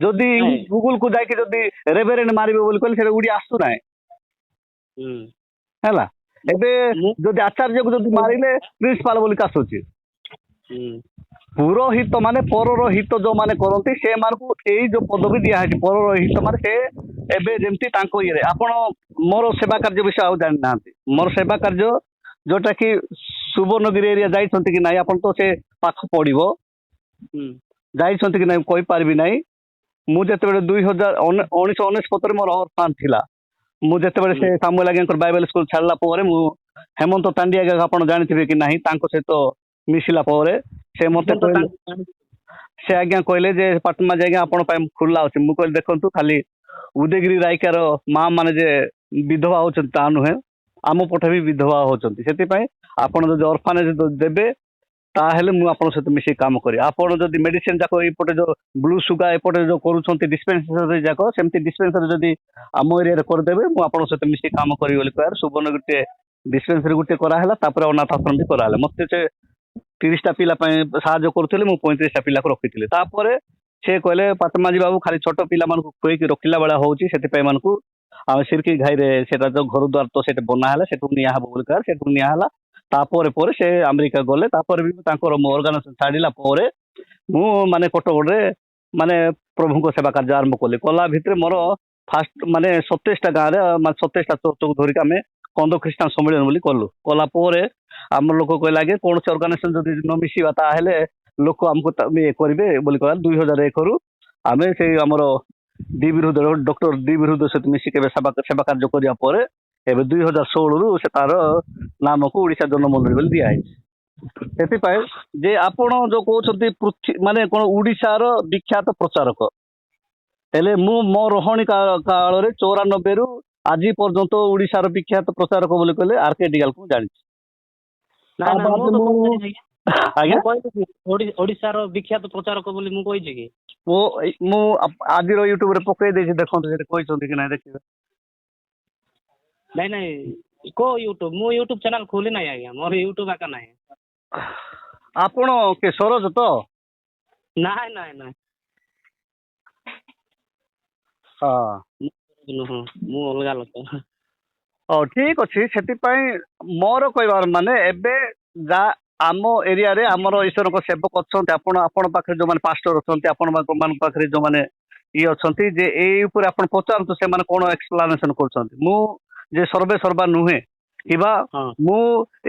ଯଦି ଗୁଗୁଲ କୁ ଯାଇକି ଯଦି ରେଭରେଣ୍ଡ ମାରିବେ ବୋଲି କହିଲେ ସେଟା ଓଡ଼ିଆ ଆସୁନାହିଁ ହେଲା। ଏବେ ଯଦି ଆଚାର୍ଯ୍ୟକୁ ଯଦି ମାରିଲେ ପ୍ରିନ୍ସିପାଲ ବୋଲି ଆସୁଛି। ପୁରୋହିତ ମାନେ ପରର ହିତ ଯୋଉମାନେ କରନ୍ତି ସେମାନଙ୍କୁ ଏଇ ଯୋଉ ପଦବୀ ଦିଆହେଇଛି ପରର ହିତ ମାନେ ସେ ଏବେ ଯେମିତି ତାଙ୍କ ଇଏରେ ଆପଣ ମୋର ସେବା କାର୍ଯ୍ୟ ବିଷୟ ଆଉ ଜାଣିନାହାନ୍ତି। ମୋର ସେବା କାର୍ଯ୍ୟ ଯୋଉଟା କି ସୁବର୍ଣ୍ଣଗିରି ଏରିଆ ଯାଇଛନ୍ତି କି ନାଇଁ ଆପଣ ତ ସେ ପାଖ ପଡିବ, ଯାଇଛନ୍ତି କି ନାଇଁ କହିପାରିବି ନାହିଁ। ମୁଁ ଯେତେବେଳେ 1999 ମୋର ଅର୍ଫାନ ଥିଲା, ମୁଁ ଯେତେବେଳେ ସେ ସାମୁଏଲ ଆଜ୍ଞାଙ୍କର ବାଇବେଲ ସ୍କୁଲ ଛାଡ଼ିଲା ପରେ ମୁଁ ହେମନ୍ତ ତାଣ୍ଡି ଆଜ୍ଞା ଆପଣ ଜାଣିଥିବେ କି ନାହିଁ, ତାଙ୍କ ସହିତ ମିଶିଲା ପରେ ସେ ମତେ କହିଲେ से आज्ञा कहले जे पाटमा जे आज्ञा आपण ପାଇଁ ଖୋଲା ଅଛି ମୁଁ କହିଲି ଦେଖନ୍ତୁ ଖାଲି ଉଦୟଗିରି ରାଇକାର ମା ମାନେ ଯେ ବିଧବା ହଉଛନ୍ତି ତା ନୁହେଁ ଆମ ପଟେ ବି ବିଧବା ହଉଛନ୍ତି ସେଥିପାଇଁ ଆପଣ ଯଦି ଅର୍ଫାନେଜ ଦେବେ ତାହେଲେ ମୁଁ ଆପଣଙ୍କ ସହିତ ମିଶିକି କାମ କରିବି ଆପଣ ଯଦି ମେଡିସିନ ଯାକ ଏପଟେ ଯୋଉ ବ୍ଲୁ ସୁଗା ଏପଟେ ଯୋଉ କରୁଛନ୍ତି ଡିସ୍ପେନ୍ସରୀ ଯାକ ସେମିତି ଡିସ୍ପେନ୍ସରୀ ଯଦି ଆମ ଏରିଆରେ କରିଦେବେ ମୁଁ ଆପଣଙ୍କ ସହିତ ମିଶିକି କାମ କରିବି ବୋଲି କହିବାର ସୁବର୍ଣ୍ଣ ଗୋଟେ ଡିସ୍ପେନ୍ସରୀ ଗୋଟେ କରାହେଲା ତାପରେ ଅନାଥ ଆଶ୍ରମ ବି କରାହେଲା ମତେ ସେ 30ଟା ପିଲା ପାଇଁ ସାହାଯ୍ୟ କରୁଥିଲେ ମୁଁ 35ଟା ପିଲାକୁ ରଖିଥିଲି ତାପରେ ସେ କହିଲେ ପାଟମାଜୀ ବାବୁ ଖାଲି ଛୋଟ ପିଲାମାନଙ୍କୁ ଖୁଏଇକି ରଖିଲା ଭଳିଆ ହଉଛି ସେଥିପାଇଁ ଏମାନଙ୍କୁ ଆମେ ସିରକି ଘାଇରେ ସେଟା ଯୋଉ ଘର ଦ୍ୱାର ତ ସେଠି ବନା ହେଲା ସେଠୁ ନିଆ ହବ ବୋଲି କହିଲା ସେଠୁ ନିଆ ହେଲା ତାପରେ ପରେ ସେ ଆମେରିକା ଗଲେ ତାପରେ ବି ତାଙ୍କର ଅର୍ଗାନାଇଜେସନ ଛାଡ଼ିଲା ପରେ ମୁଁ ମାନେ କଟକରେ ମାନେ ପ୍ରଭୁଙ୍କ ସେବା କାର୍ଯ୍ୟ ଆରମ୍ଭ କଲି କଲା ଭିତରେ ମୋର ଫାଷ୍ଟ ମାନେ 27ଟା ଗାଁରେ ମାନେ 27ଟା ଚର୍ଚ୍ଚକୁ ଧରିକି ଆମେ କନ୍ଦ ଖ୍ରୀଷ୍ଟିଆନ ସମ୍ମିଳନ ବୋଲି କଲୁ କଲା ପରେ ଆମର ଲୋକ କହିଲା କି କୌଣସି ଅର୍ଗାନାଇଜେସନ ଯଦି ନ ମିଶିବା ତାହେଲେ ଲୋକ ଆମକୁ ଇଏ କରିବେ ବୋଲି କହିଲା 2001ରୁ ଆମେ ସେଇ ଆମର ଡି ବିରୁଦ୍ଧ ଡକ୍ଟର ଡି ବିରୁଦ୍ଧ ସହିତ ମିଶିକି ଏବେ ସେବା କାର୍ଯ୍ୟ କରିବା ପରେ ଏବେ 2016ରୁ ସେ ତାର ନାମକୁ ଓଡ଼ିଶା ଜନମଣ୍ଡଳୀ ବୋଲି ଦିଆହେଇଛି ସେଥିପାଇଁ ଯେ ଆପଣ ଯୋଉ କହୁଛନ୍ତି ମାନେ କଣ ଓଡ଼ିଶାର ବିଖ୍ୟାତ ପ୍ରଚାରକ ହେଲେ ମୁଁ ମୋ ରହଣୀ କାଳରେ 94ରୁ ଆଜି ପର୍ଯ୍ୟନ୍ତ ଓଡ଼ିଶାର ବିଖ୍ୟାତ ପ୍ରଚାରକ ବୋଲି କହିଲେ ଆର୍କେ ଡିଗାଲକୁ ଜାଣିଛି ଆଜ୍ଞା
ଓଡ଼ିଶାର ବିଖ୍ୟାତ ପ୍ରଚାରକ ବୋଲି ମୁଁ କହିଛି କି
ମୁଁ ଆଜିର ୟୁଟ୍ୟୁବରେ ପକେଇ ଦେଇଛି ଦେଖନ୍ତୁ ସେଠି କହିଛନ୍ତି କି ନାଇଁ ଦେଖିବେ
ନାଇଁ ନାଇଁ କୋ ୟୁଟ୍ୟୁବ ମୁଁ ୟୁଟ୍ୟୁବ ଚ୍ୟାନେଲ ଖୋଲି ନାହିଁ ଆଜ୍ଞା ମୋର ୟୁଟ୍ୟୁବ ଆକା ନାହିଁ
ଆପଣ କେ ସରୋଜ ତ
ନାଇଁ ନାଇଁ ନାଇଁ
ହଁ
ନୁହଁ ମୁଁ ଅଲଗା ଲୋକ
ହଉ ଠିକ ଅଛି ସେଥିପାଇଁ ମୋର କହିବାର ମାନେ ଏବେ ଯାହା ଆମ ଏରିଆରେ ଆମର ଈଶ୍ୱରଙ୍କ ସେବକ ଅଛନ୍ତି ଆପଣ ପାଖରେ ଯୋଉମାନେ ପାଷ୍ଟର ଅଛନ୍ତି ଆପଣମାନଙ୍କ ପାଖରେ ଯୋଉମାନେ ଇଏ ଅଛନ୍ତି ଯେ ଏଇ ଉପରେ ଆପଣ ପଚାରନ୍ତୁ ସେମାନେ କଣ ଏକ୍ସପ୍ଲାନେସନ କରୁଛନ୍ତି ମୁଁ ଯେ ସର୍ବେ ସର୍ବା ନୁହେଁ କିମ୍ବା ମୁଁ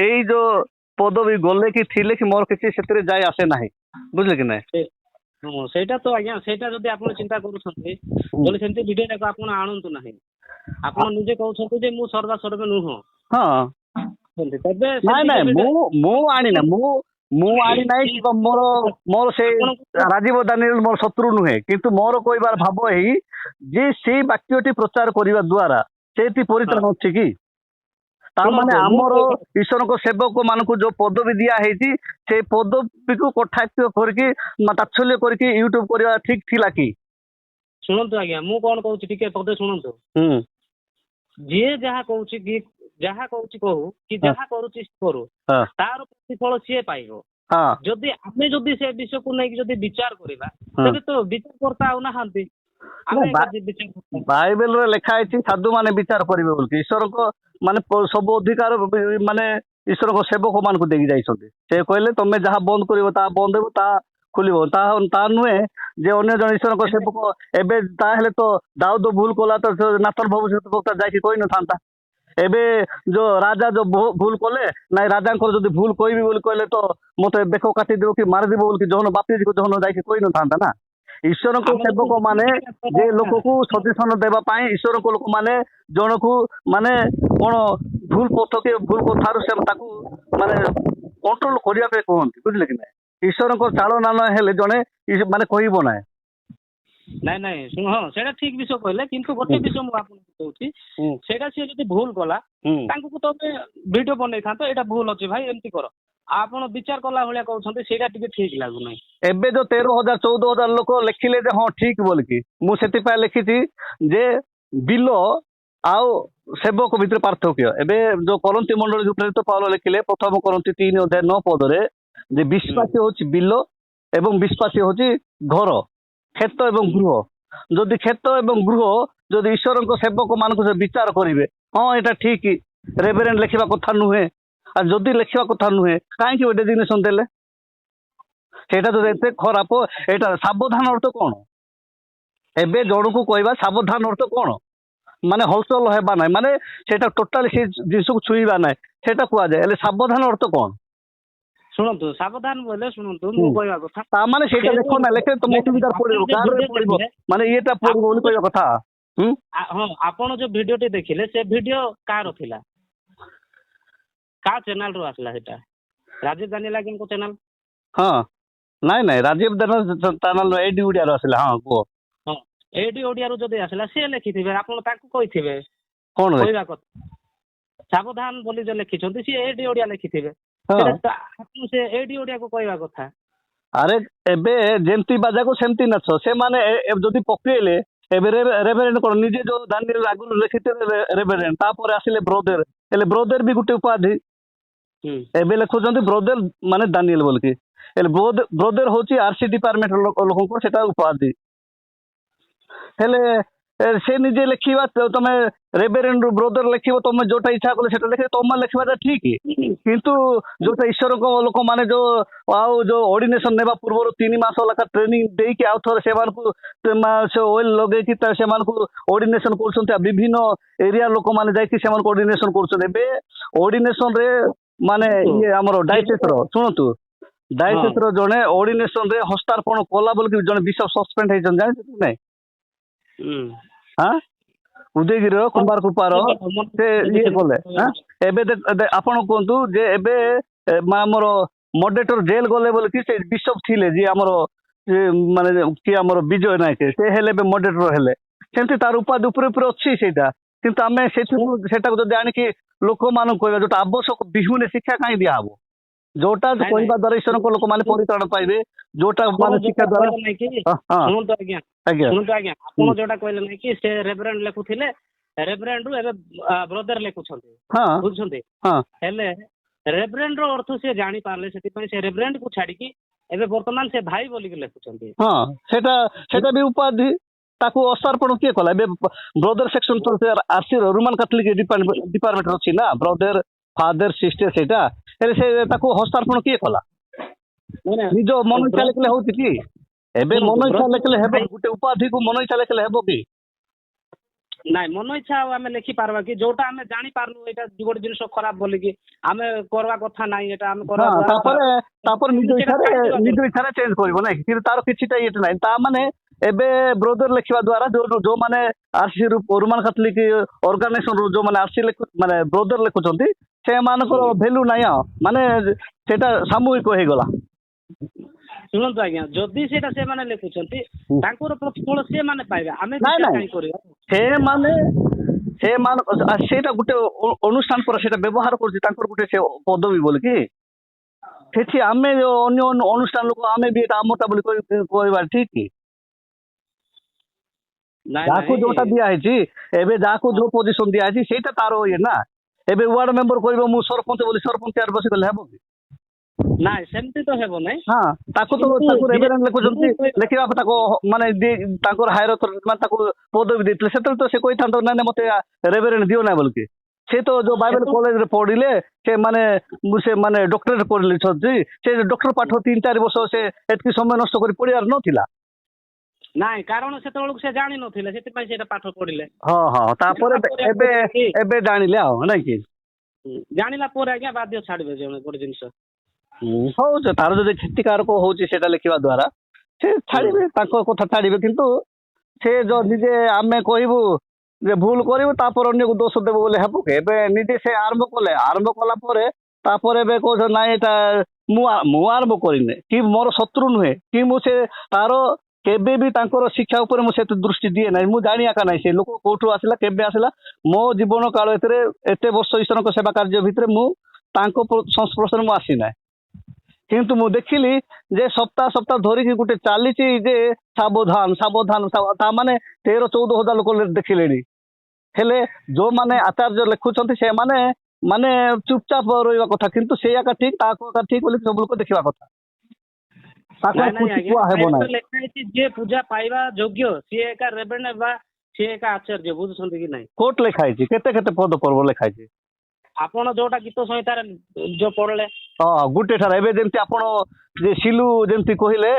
ଏଇ ଯୋଉ ପଦବୀ ଗଲେ କି ଥିଲେ କି ମୋର କିଛି ସେଥିରେ ଯାଇ ଆସେ ନାହିଁ ବୁଝିଲେ କି ନାଇଁ
ସେଇଟା ତ ଆଜ୍ଞା ସେଇଟା ଯଦି ଆପଣ ଚିନ୍ତା କରୁଛନ୍ତି ବୋଲେ ସେମିତି ଭିଡ଼ିଓ ଯାକ ଆପଣ ଆଣନ୍ତୁ ନାହିଁ ଆପଣ ନିଜେ କହୁଛନ୍ତି ଯେ ମୁଁ ସର୍ବା ସର୍ବେ ନୁହଁ
ହଁ
ତେବେ
ନାଇଁ ନାଇଁ ମୁଁ ଆଣିନା ମୁଁ ଆଣି ନାହିଁ କିମ୍ବା ମୋର ସେଇ ରାଜୀବ ଦାନିଏଲ ମୋର ଶତ୍ରୁ ନୁହେଁ କିନ୍ତୁ ମୋର କହିବାର ଭାବ ଏଇ ଯେ ସେଇ ବାକ୍ୟଟି ପ୍ରଚାର କରିବା ଦ୍ୱାରା ସେଇଠି ପରିତ୍ରାଣ ଅଛି କି ତାମାନେ ଆମର ଈଶ୍ୱରଙ୍କ ସେବକ ମାନଙ୍କୁ ଯୋଉ ପଦବୀ ଦିଆ ହେଇଛି ସେ ପଦବୀକୁ କଟାକ୍ଷ କରିକି ତାଚ୍ଛଲ୍ୟ କରିକି ୟୁଟ୍ୟୁବ କରିବା ଠିକ ଥିଲା କି
ଶୁଣନ୍ତୁ ଆଜ୍ଞା ମୁଁ କଣ କହୁଛି ଟିକେ ପଦେ ଶୁଣନ୍ତୁ ଯିଏ ଯାହା କହୁଛି କି ଯାହା କହୁଛି କହୁ କି ଯାହା କରୁଛି କରୁ ତାର ପ୍ରତିଫଳ ସିଏ ପାଇବ ଯଦି ଆମେ ଯଦି ସେ ବିଷୟକୁ ନେଇକି ଯଦି ବିଚାର କରିବା ତେବେ ତ ବିଚାରକର୍ତ୍ତା ଆଉ ନାହାନ୍ତି
ବାଇବେଲରେ ଲେଖା ହେଇଛି ସାଧୁ ମାନେ ବିଚାର କରିବେ ବୋଲି ଈଶ୍ୱରଙ୍କ ମାନେ ସବୁ ଅଧିକାର ମାନେ ଈଶ୍ୱରଙ୍କ ସେବକ ମାନଙ୍କୁ ଦେଇକି ଯାଇଛନ୍ତି ସେ କହିଲେ ତମେ ଯାହା ବନ୍ଦ କରିବ ତାହା ବନ୍ଦ ହେବ ତାହା ଖୋଲିବ ତା ନୁହେଁ ଯେ ଅନ୍ୟ ଜଣେ ଈଶ୍ୱରଙ୍କ ସେବକ ଏବେ ତାହେଲେ ତ ଦାଉଦ ଭୁଲ କଲା ତ ନାତନ ଭବିଷ୍ୟତ ଯାଇକି କହିନଥାନ୍ତା ଏବେ ଯୋଉ ରାଜା ଯୋଉ ଭୁଲ କଲେ ନାଇଁ ରାଜାଙ୍କର ଯଦି ଭୁଲ କହିବି ବୋଲି କହିଲେ ତ ମତେ ବେକ କାଟିଦେବ କି ମାରିଦେବ ବୋଲି ଜହନ ବାପିଜିକୁ ଜହନ ଯାଇକି କହିନଥାନ୍ତା ନା ଈଶ୍ୱରଙ୍କ ସେବକ ମାନେ ଯେ ଲୋକକୁ ସଜେସନ ଦେବା ପାଇଁ ଈଶ୍ୱରଙ୍କ ଲୋକମାନେ ଜଣକୁ ମାନେ କଣ ଭୁଲ ପଥ କି ଭୁଲ କଥାରୁ ସେ ତାକୁ ମାନେ କଣ୍ଟ୍ରୋଲ କରିବା ପାଇଁ କୁହନ୍ତି ବୁଝିଲେ କି ନାଇଁ ଈଶ୍ୱରଙ୍କ ଚାଳନାନ ହେଲେ ଜଣେ ମାନେ କହିବ ନାହିଁ
ନାଇଁ ନାଇଁ ଶୁଣ ହଁ ସେଇଟା ଠିକ ବିଷୟ କହିଲେ କିନ୍ତୁ ଗୋଟେ ବିଷୟ ମୁଁ ଆପଣଙ୍କୁ କହୁଛି ସେଇଟା ସିଏ ଯଦି ଭୁଲ କଲା ତାଙ୍କୁ ତମେ ଭିଡିଓ ବନେଇଥାନ୍ତ ଏଇଟା ଭୁଲ ଅଛି ଭାଇ ଏମିତି କର ଆପଣ ବିଚାର କଲା ଭଳିଆ କହୁଛନ୍ତି ସେଇଟା ଟିକେ ଠିକ ଲାଗୁନାହିଁ
ଏବେ ଯୋଉ 13,000 14,000 ଲୋକ ଲେଖିଲେ ଯେ ହଁ ଠିକ ବୋଲିକି ମୁଁ ସେଥିପାଇଁ ଲେଖିଛି ଯେ ବିଲ ଆଉ ସେବକ ଭିତରେ ପାର୍ଥକ୍ୟ ଏବେ ଯୋଉ କରନ୍ତି ମଣ୍ଡଳୀ ଯୋଉ ପ୍ରେରିତ ପାଉଲ ଲେଖିଲେ ପ୍ରଥମ କରନ୍ତି 3:9 ପଦରେ ଯେ ବିଶ୍ୱାସୀ ହଉଛି ବିଲ ଏବଂ ବିଶ୍ୱାସୀ ହଉଛି ଘର କ୍ଷେତ ଏବଂ ଗୃହ ଯଦି କ୍ଷେତ ଏବଂ ଗୃହ ଯଦି ଈଶ୍ୱରଙ୍କ ସେବକ ମାନଙ୍କୁ ବିଚାର କରିବେ ହଁ ଏଇଟା ଠିକ ରେଭରେଣ୍ଡ ଲେଖିବା କଥା ନୁହେଁ ଆଉ ଯଦି ଲେଖିବା କଥା ନୁହେଁ କାହିଁକି ଗୋଟେ ଡେଜିଗ୍ନେସନ ଦେଲେ ସେଇଟା ଯଦି ଏତେ ଖରାପ ଏଇଟା ସାବଧାନ ଅର୍ଥ କଣ ଏବେ ଜଣକୁ କହିବା ସାବଧାନ ଅର୍ଥ କଣ ମାନେ ହଲଚଲ ହେବା ନାହିଁ ମାନେ ସେଇଟା ଟୋଟାଲି ସେ ଜିନିଷକୁ ଛୁଇଁବା ନାହିଁ ସେଇଟା କୁହାଯାଏ ହେଲେ ସାବଧାନ ଅର୍ଥ କଣ
ଶୁଣନ୍ତୁ ସାବଧାନ ବୋଲେ ଶୁଣନ୍ତୁ ମୁଁ କହିବା କଥା
ତାମାନେ ସେଇଟା ଲେଖ ନା ଲେଖେ ତମ ଅସୁବିଧା ପଡିବ କାର୍ଡରେ ପଡିବ ମାନେ ଇଏଟା ପଡିବ ବୋଲି କହିବା କଥା
ହଁ ଆପଣ ଯୋଉ ଭିଡିଓଟି ଦେଖିଲେ ସେ ଭିଡିଓ କାହାର ଥିଲା କାହା ଚ୍ୟାନେଲ ରୁ ଆସିଲା ସେଟା ରାଜୀବ ଦାନିଏଲ ଆଜ୍ଞାଙ୍କ ଚ୍ୟାନେଲ
ହଁ ନାଇଁ ନାଇଁ ରାଜୀବ ତାନାଲ ଏଇଠି ଓଡ଼ିଆରୁ ଆସିଲା। ହଁ କୁହ।
ହଁ ଏଇଠି ଓଡ଼ିଆରୁ ଯଦି ଆସିଲା ସିଏ ଲେଖିଥିବେ, ଆପଣ ତାଙ୍କୁ କହିଥିବେ
କଣ ରେ?
କହିବା କଥା। ସାବଧାନ ବୋଲି ଯୋଉ ଲେଖିଛନ୍ତି ସିଏ ଏଇଠି ଓଡ଼ିଆ ଲେଖିଥିବେ,
ହଁ
ସେଇଟା ଆପଣ ସେ ଏଇଠି ଓଡ଼ିଆକୁ କହିବା କଥା।
ଆରେ ଏବେ ଯେମିତି ବାଜାକୁ ସେମିତି ନାଚ। ସେମାନେ ଯଦି ପକେଇଲେ ଏବେ ରେଭେରେଣ୍ଡ କଣ ନିଜେ ଯୋଉ ଦାନିଏଲ ଆଗରୁ ଲେଖିଥିଲେ ରେଭେରେଣ୍ଡ, ତାପରେ ଆସିଲେ ବ୍ରଦର, ହେଲେ ବ୍ରଦର ବି ଗୋଟେ ଉପାଧି।
ହୁଁ
ଏବେ ଲେଖୁଛନ୍ତି ବ୍ରଦର ମାନେ ଦାନିଏଲ ବୋଲିକି, ହେଲେ ବ୍ରଦର ହଉଛି ଆରସି ଡିପାର୍ଟମେଣ୍ଟ ଲୋକଙ୍କର ସେଟା ଉପାଧି। ହେଲେ ସେ ନିଜେ ଲେଖିବା, ତମେ ରେଭେରେଣ୍ଡ ବ୍ରଦର ଲେଖିବ, ତମେ ଯୋଉଟା ଇଚ୍ଛା କଲେ ସେଟା ଲେଖିବ, ତମେ ଲେଖିବାଟା ଠିକ। କିନ୍ତୁ ଯୋଉଟା ଈଶ୍ୱରଙ୍କ ଲୋକମାନେ ଯୋଉ ଆଉ ଯୋଉ ଅର୍ଡିନେସନ ନେବା ପୂର୍ବରୁ 3 ମାସ ଲେଖା ଟ୍ରେନିଂ ଦେଇକି ଆଉ ଥରେ ସେମାନଙ୍କୁ ସେ ଅଏଲ ଲଗେଇକି ସେମାନଙ୍କୁ ଅର୍ଡିନେସନ କରୁଛନ୍ତି। ଆଉ ବିଭିନ୍ନ ଏରିଆ ଲୋକମାନେ ଯାଇକି ସେମାନଙ୍କୁ ଅର୍ଡିନେସନ କରୁଛନ୍ତି। ଏବେ ଅର୍ଡିନେସନ ରେ ମାନେ ଇଏ ଆମର ଡାଇସେସ ର ଶୁଣନ୍ତୁ,
ହଁ
ଡାଇସେସ ର ଜଣେ ଅର୍ଡିନେସନ ରେ ହସ୍ତାର୍ପଣ କଲା ବୋଲି ଜଣେ ବିଶପ ସସ୍ପେଣ୍ଡ ହେଇଛନ୍ତି, ଜାଣିଛନ୍ତି ନାଇଁ?
ହୁଁ
ହଁ ଉଦୟଗିରିର କୁମ୍ଭାର କୃପାର ସେ ଇଏ କଲେ। ଏବେ ଆପଣ କୁହନ୍ତୁ ଯେ ଏବେ ଆମର ମଡେଟର ଜେଲ ଗଲେ ବୋଲିକି ସେ ବିଶପ ଥିଲେ ଯିଏ ଆମର ମାନେ କିଏ ଆମର ବିଜୟ ନାୟକ, ସେ ହେଲେ ଏବେ ମଡେଟର ହେଲେ। ସେମିତି ତାର ଉପାଧି ଉପରେ ଉପରେ ଅଛି ସେଇଟା। କିନ୍ତୁ ଆମେ ସେଟାକୁ ଯଦି ଆଣିକି ଲୋକମାନଙ୍କୁ କହିବା, ଯୋଉଟା ଆବଶ୍ୟକ ବିହୁନେ ଶିକ୍ଷା କାହିଁ ଦିଆହବ? ଯୋଉଟା
ନାଇଁ ନାଇଁ
କହିବା ଦ୍ୱାରା ଈଶ୍ୱରଙ୍କ ଲୋକମାନେ ପରିତ୍ରାଣ ପାଇବେ, ଯୋଉଟା
ଆପଣ
ମାନେ ଶିକ୍ଷା
ଯୋଉଟା
ଦ୍ୱାରା।
କହିଲେ ନାଇଁ କି,
ହଁ ହଁ
ଶୁଣନ୍ତୁ ଆଜ୍ଞା
ଆଜ୍ଞା
ଶୁଣନ୍ତୁ ଆଜ୍ଞା, ଆପଣ ଯୋଉଟା କହିଲେ ନାଇଁ କି ସେ ରେଭରେଣ୍ଡ ଲେଖୁଥିଲେ, ରେଭରେଣ୍ଡ ରୁ ଏବେ ବ୍ରଦର ଲେଖୁଛନ୍ତି,
ହଁ
ବୁଝୁଛନ୍ତି?
ହଁ
ହେଲେ ରେଭରେଣ୍ଡ ର ଅର୍ଥ ସେ ଜାଣି ପାରିଲେ, ସେଥିପାଇଁ ସେ ରେଭରେଣ୍ଡ କୁ ଛାଡିକି ଏବେ ବର୍ତ୍ତମାନ ସେ ଭାଇ ବୋଲିକି ଲେଖୁଛନ୍ତି।
ହଁ ସେଟା ବି ଉପାଧି। ତାକୁ ଅସାର୍ପଣ କିଏ କଲା? ଏବେ ବ୍ରଦର ସେକ୍ସନ ତ ଆରସି ରୋମାନ କାଥଲିକ ଡିପାର୍ଟମେଣ୍ଟ ଅଛି ନା, ବ୍ରଦର ଫାଦର ସିଷ୍ଟର, ସେଇଟା ହେଲେ ସେ ତାକୁ ହସ୍ତାର୍ପଣ କିଏ କଲା? ନିଜ ମନ ଇଚ୍ଛା ଲେଖିଲେ ହଉଛି କି? ଏବେ
ଶୁଣନ୍ତୁ,
ମନ ଇଚ୍ଛା
ବ୍ରଦର
ଲେଖିଲେ ହେବ?
ଭାଇ
ଗୋଟେ ଉପାଧିକୁ ମନ ଇଚ୍ଛା ଲେଖିଲେ ହେବ କି?
ନାଇଁ, ମନ ଇଚ୍ଛା ଆଉ ଆମେ ଲେଖିପାରବା କି? ଯୋଉଟା ଆମେ ଜାଣିପାରୁନୁ ଏଇଟା ଗୋଟେ ଜିନିଷ ଖରାପ ବୋଲିକି ଆମେ କରିବା କଥା ନାହିଁ, ଏଟା ଆମେ
ହଁ
କରିବା ଦ୍ୱାରା
ତାପରେ ନିଜ
ସେଇଟା ଛାଡ଼ିଦେବା ଦରକାର।
ଇଚ୍ଛାରେ ଚେଞ୍ଜ କରିବ ନାଇଁ, କିନ୍ତୁ ତାର କିଛିଟା ଇଏ ନାହିଁ। ତା ମାନେ ଏବେ ବ୍ରଦର ଲେଖିବା ଦ୍ୱାରା ଯୋଉମାନେ ଆରସି ରୋମାନ କାଥଲିକ ଅର୍ଗାନାଇଜେସନ ରୁ ଯୋଉମାନେ ଆରସି ମାନେ ବ୍ରଦର ଲେଖୁଛନ୍ତି, ସେମାନଙ୍କର ଭ୍ୟାଲୁ ନାହିଁ। ଆଉ ମାନେ ସେଇଟା ସାମୂହିକ ହେଇଗଲା।
ଶୁଣନ୍ତୁ ଆଜ୍ଞା, ଯଦି ସେଇଟା ସେମାନେ ଲେଖୁଛନ୍ତି ତାଙ୍କର ପ୍ରତିଫଳ ସେମାନେ ପାଇବେ, ଆମେ
ନାଇଁ
ବିଚାର
ନାଇଁ,
କାହିଁ କରିବା?
ସେମାନେ ସେଇଟା ଗୋଟେ ଅନୁଷ୍ଠାନ ପରେ ସେଇଟା ବ୍ୟବହାର କରୁଛି ତାଙ୍କର ଗୋଟେ ସେ ପଦବୀ ବୋଲିକି। ସେଠି ଆମେ ଅନ୍ୟ ଅନୁଷ୍ଠାନ ଲୋକ ଆମେ ବି ଏଇଟା ଆମଟା ବୋଲି କହିବା ଠିକ କି?
ନାଇଁ
ଯାହାକୁ
ନାଇଁ
ଯୋଉଟା ଦିଆହେଇଛି, ଏବେ ଯାହାକୁ ଯୋଉ ପୋଜିସନ ଦିଆହେଇଛି ସେଇଟା ତାର ଇଏ ନା। ଏବେ ୱାର୍ଡ ମେମ୍ବର କହିବ ମୁଁ ସରପଞ୍ଚ ବୋଲି, ସରପଞ୍ଚ ଆର ବସି ଗଲେ ହେବ କି?
ନାଇଁ, ସେମିତି ତ ହେବ ନାଇଁ।
ହଁ ତାକୁ
କିନ୍ତୁ
ରେଭରେଣ୍ଡ ଲେଖୁଛନ୍ତି,
ମୁଁ କହିବା
ଲେଖିବା ତାକୁ ମାନେ ତାଙ୍କର ହାୟର ମାନେ ତାକୁ ପଦବୀ ଦେଇଥିଲେ, ସେତେବେଳେ ତ ସେ କହିଥାନ୍ତା ନାଇଁ ନାଇଁ ମତେ ରେଭରେଣ୍ଡ ଦିଅ ନାହିଁ ବୋଲିକି। ସେ ତ ଯୋଉ ବାଇବେଲ
ସେଠୁ
କଲେଜରେ ପଢିଲେ, ସେ ମାନେ ଡକ୍ଟରେଟ ପଢିଛନ୍ତି, ସେ ଡକ୍ଟର ପାଠ 3-4 ବର୍ଷ ସେ ଏତିକି ସମୟ ନଷ୍ଟ କରି ପଢିବାର ନଥିଲା।
ନାଇଁ, କାରଣ ସେତେବେଳକୁ ସେ ଜାଣିନଥିଲେ, ସେଥିପାଇଁ ସେଇଟା ପାଠ ପଢିଲେ।
ହଁ ହଁ ତାପରେ
ଜାଣିଲା ପରେ
ଏବେ
କି
ଏବେ ଜାଣିଲେ ଆଉ ନାଇଁ କି?
ଜାଣିଲା ପରେ ଆଜ୍ଞା ବାଧ୍ୟ ଛାଡ଼ିବେ ଜଣେ ଗୋଟେ ଜିନିଷ।
ହଉ ତାର ଯଦି କ୍ଷତିକାରକ ହଉଛି ସେଇଟା ଲେଖିବା ଦ୍ୱାରା ସେ ଛାଡ଼ିବେ, ତାଙ୍କ କଥା ଛାଡ଼ିବେ। କିନ୍ତୁ ସେ ଯୋଉ ନିଜେ ଆମେ କହିବୁ ଯେ ଭୁଲ କରିବୁ, ତାପରେ ଅନ୍ୟକୁ ଦୋଷ ଦେବୁ ବୋଲି ହେବ କି? ଏବେ ନିଜେ ସେ ଆରମ୍ଭ କଲେ, ଆରମ୍ଭ କଲା ପରେ ତାପରେ ଏବେ କହୁଛ ନାଇଁ ଏଇଟା ମୁଁ ଆରମ୍ଭ କରିନି, କି ମୋର ଶତ୍ରୁ ନୁହେଁ, କି ମୁଁ ସେ ତାର କେବେ ବି ତାଙ୍କର ଶିକ୍ଷା ଉପରେ ମୁଁ ସେତେ ଦୃଷ୍ଟି ଦିଏ ନାହିଁ। ମୁଁ ଜାଣି ଏକା ନାହିଁ ସେ ଲୋକ କୋଉଠୁ ଆସିଲା, କେବେ ଆସିଲା। ମୋ ଜୀବନ କାଳ ଏତେ ବର୍ଷ ଈଶ୍ୱରଙ୍କ ସେବା କାର୍ଯ୍ୟ ଭିତରେ ମୁଁ ତାଙ୍କ ସଂସ୍ପର୍ଶରେ ମୁଁ ଆସିନାହିଁ। କିନ୍ତୁ ମୁଁ ଦେଖିଲି ଯେ ସପ୍ତାହ ସପ୍ତାହ ଧରିକି ଗୋଟେ ଚାଲିଛି ଯେ ସାବଧାନ ସାବଧାନ, ତା ମାନେ 13-14 ହଜାର ଲୋକ ଦେଖିଲେଣି। ହେଲେ ଯୋଉମାନେ ଆଚାର୍ଯ୍ୟ ଲେଖୁଛନ୍ତି ସେମାନେ ମାନେ ଚୁପଚାପ ରହିବା କଥା, କିନ୍ତୁ ସେଇ ଏକା ଠିକ, ତାକୁ ଏକା ଠିକ ବୋଲି ସବୁ ଲୋକ ଦେଖିବା କଥା।
ନାଇଁ ନାଇଁ ଆଜ୍ଞା,
କୁହା ହେବ ନାହିଁ।
ଲେଖା ହେଇଛି ଯିଏ ପୂଜା ପାଇବା ଯୋଗ୍ୟ ସିଏ ଏକା ରେଭରେଣ୍ଡ ବା ସିଏ ଏକା ଆଚାର୍ଯ୍ୟ, ବୁଝୁଛନ୍ତି କି ନାଇଁ?
କୋର୍ଟ ଲେଖା ହେଇଛି, କେତେ କେତେ ପଦ ପର୍ବ ଲେଖା ହେଇଛି।
ଆପଣ ଯୋଉଟା ଗୀତ ସଂହିତାରେ ଯୋଉ ପଢିଲେ,
ହଁ ଗୋଟେ ଠାରେ ଏବେ ଯେମିତି ଆପଣ ଯେ ସିଲୁ ଯେମିତି କହିଲେ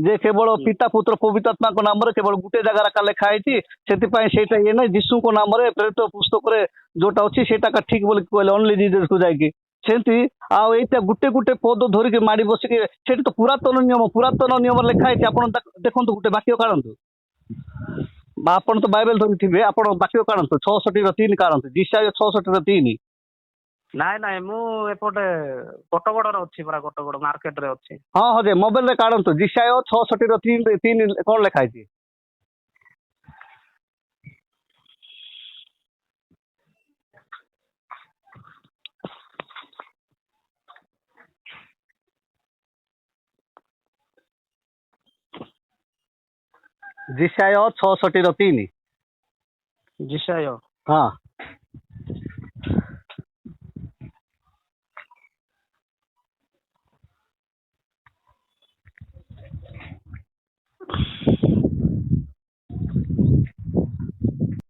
ଯେ କେବଳ ପିତା ପୁତ୍ର ପବିତ୍ରାତ୍ମାଙ୍କ ନାମରେ କେବଳ ଗୋଟେ ଜାଗାରେ ଏକା ଲେଖା ହେଇଛି, ସେଥିପାଇଁ ସେଇଟା ଇଏ ନାହିଁ। ଯୀଶୁଙ୍କ ନାମରେ ପ୍ରେରିତ ପୁସ୍ତକରେ ଯୋଉଟା ଅଛି ସେଇଟା ଠିକ ବୋଲି କହିଲେ, ଅନଲି ଜିଜସକୁ ଯାଇକି। ସେମିତି ଆଉ ଏଇଟା ଗୋଟେ ଗୋଟେ ପଦ ଧରିକି ମାଡ଼ି ବସିକି, ସେଠି ତ ପୁରାତନ ନିୟମରେ ଲେଖା ହେଇଛି। ଆପଣ ଦେଖନ୍ତୁ, ଗୋଟେ ବାକ୍ୟ କାଢନ୍ତୁ, ବା ଆପଣ ତ ବାଇବେଲ ଧରିଥିବେ, ଆପଣ ବାକ୍ୟ କାଢନ୍ତୁ 66ର 3 କାଢନ୍ତୁ, ଯିଶାୟା 66ର 3।
ନାଇଁ ନାଇଁ ମୁଁ ଏପଟେ କୋଟଗଡ଼ରେ ଅଛି ପରା, କୋଟଗଡ଼ ମାର୍କେଟରେ ଅଛି।
ହଁ ହଁ ଯେ ମୋବାଇଲରେ କାଢ଼ନ୍ତୁ ଜିସାୟ 66ର 3 କ'ଣ ଲେଖା ହେଇଛି? ଜିସାୟ 66ର 3।
ଜିସାୟ
ହଁ